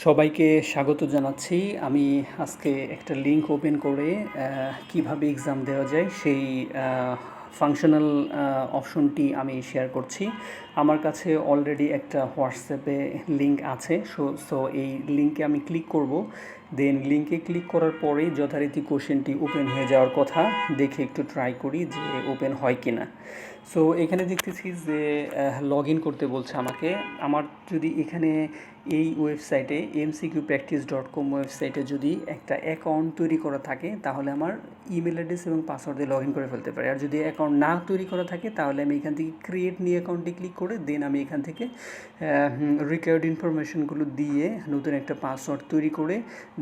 সবাইকে স্বাগত জানাচ্ছি। আমি আজকে একটা লিঙ্ক ওপেন করে কিভাবে এক্সাম দেওয়া যায় সেই ফাংশনাল অপশনটি আমি শেয়ার করছি। আমার কাছে অলরেডি একটা হোয়াটসঅ্যাপে লিঙ্ক আছে। সো এই লিঙ্কে আমি ক্লিক করব। দেন লিঙ্কে ক্লিক করার পরেই যথারীতি কোশ্চেনটি ওপেন হয়ে যাওয়ার কথা। দেখে একটু ট্রাই করি যে ওপেন হয় কি না। সো এখানে দেখতেছি যে লগ ইন করতে বলছে আমাকে। আমার যদি এখানে এই ওয়েবসাইটে mcqpractice.com ওয়েবসাইটে যদি একটা অ্যাকাউন্ট তৈরি করা থাকে তাহলে আমার ইমেল অ্যাড্রেস এবং পাসওয়ার্ড দিয়ে লগ ইন করে ফেলতে পারি। আর যদি অ্যাকাউন্ট না তৈরি করা থাকে তাহলে আমি এখান থেকে ক্রিয়েট নিউ অ্যাকাউন্টে ক্লিক করে দেন আমি এখান থেকে রিকোয়ার্ড ইনফরমেশনগুলো দিয়ে নতুন একটা পাসওয়ার্ড তৈরি করে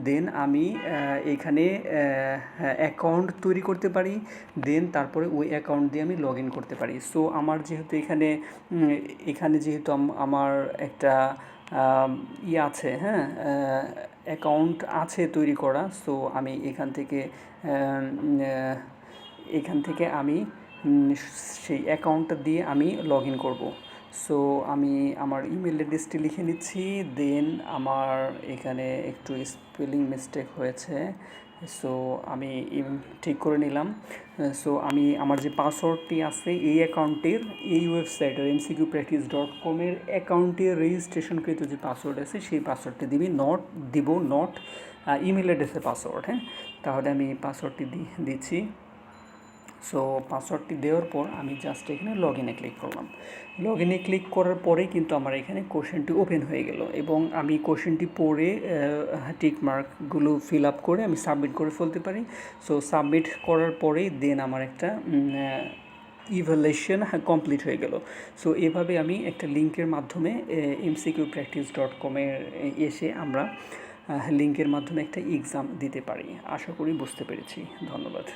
দেন আমি এখানে অ্যাকাউন্ট তৈরি করতে পারি। দেন তারপরে ওই অ্যাকাউন্ট দিয়ে আমি লগ ইন করতে পারি। সো আমার যেহেতু এখানে যেহেতু আমার একটা আছে, হ্যাঁ, অ্যাকাউন্ট আছে তৈরি করা। সো আমি এখান থেকে আমি সেই অ্যাকাউন্টটা দিয়ে আমি লগ ইন করবো। সো আমি আমার ইমেল অ্যাড্রেসটি লিখে নিচ্ছি। দেন আমার এখানে একটু স্পেলিং মিস্টেক হয়েছে। সো আমি ঠিক করে নিলাম। সো আমি আমার যে পাসওয়ার্ডটি আছে এই অ্যাকাউন্টের, এই ওয়েবসাইটের mcqpractice.com অ্যাকাউন্টের রেজিস্ট্রেশনকৃত যে পাসওয়ার্ড আছে সেই পাসওয়ার্ডটি নট ইমেল অ্যাড্রেসের পাসওয়ার্ড। হ্যাঁ, তাহলে আমি পাসওয়ার্ডটি দিচ্ছি। সো পাসওয়ার্ডটি দেওয়ার পর আমি জাস্ট এখানে লগ ইনে ক্লিক করলাম। লগ ইনে ক্লিক করার পরেই কিন্তু আমার এখানে কোশ্চেনটি ওপেন হয়ে গেল এবং আমি কোশ্চেনটি পড়ে টিক মার্কগুলো ফিল আপ করে আমি সাবমিট করে ফেলতে পারি। সো সাবমিট করার পরেই দেন আমার একটা ইভ্যালুয়েশন কমপ্লিট হয়ে গেল। সো এভাবে আমি একটা লিঙ্কের মাধ্যমে mcqpractice.com এসে আমরা লিঙ্কের মাধ্যমে একটা এক্সাম দিতে পারি। আশা করি বুঝতে পেরেছি। ধন্যবাদ।